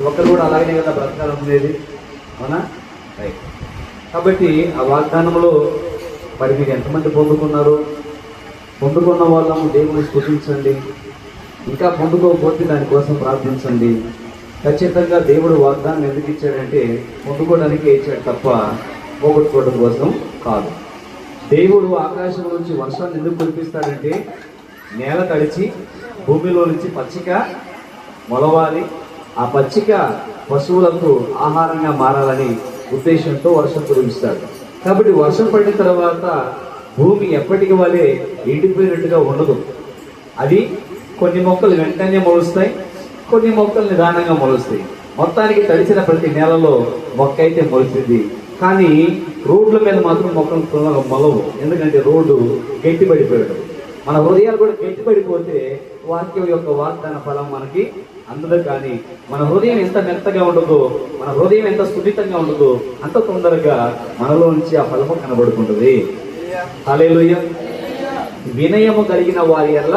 ఒకరు కూడా అలాగనే కదా బ్రతకాలనుకునేది, అవునా? రైట్. కాబట్టి ఆ వాగ్దానంలో మరి మీరు ఎంతమంది పొందుకున్నారు? పొందుకున్న వాళ్ళము దేవుని స్తుతించండి. ఇంకా పొందుకోకపోతే దానికోసం ప్రార్థించండి. ఖచ్చితంగా దేవుడు వాగ్దానం ఎందుకు ఇచ్చాడంటే పొందుకోవడానికి ఇచ్చాడు తప్ప పోగొట్టుకోవడం కోసం కాదు. దేవుడు ఆకాశం నుంచి వర్షాన్ని ఎందుకు కురిపిస్తాడంటే నేల తడిచి భూమిలో నుంచి పచ్చిక మొలవాలి, ఆ పచ్చిక పశువులకు ఆహారంగా మారాలని ఉద్దేశంతో వర్షం కురిపిస్తాడు. కాబట్టి వర్షం పడిన తర్వాత భూమి ఎప్పటికి వలె ఎండిపోయినట్టుగా ఉండదు. అది కొన్ని మొక్కలు వెంటనే మొలుస్తాయి, కొన్ని మొక్కలు నిదానంగా మొలుస్తాయి. మొత్తానికి తడిచిన ప్రతి నేలలో మొక్క అయితే మొలిచింది, కానీ రోడ్ల మీద మాత్రం మొక్కలు మొలవు. ఎందుకంటే రోడ్డు గట్టిపడిపోయాడు. మన హృదయాలు కూడా గట్టిపడిపోతే వాక్యం యొక్క వాగ్దాన ఫలం మనకి అందదు. కానీ మన హృదయం ఎంత మెత్తగా ఉండదో, మన హృదయం ఎంత సున్నితంగా ఉండదో అంత తొందరగా మనలో నుంచి ఆ ఫలము కనబడుకుంటుంది. హల్లెలూయా. వినయము కలిగిన వారి ఎల్ల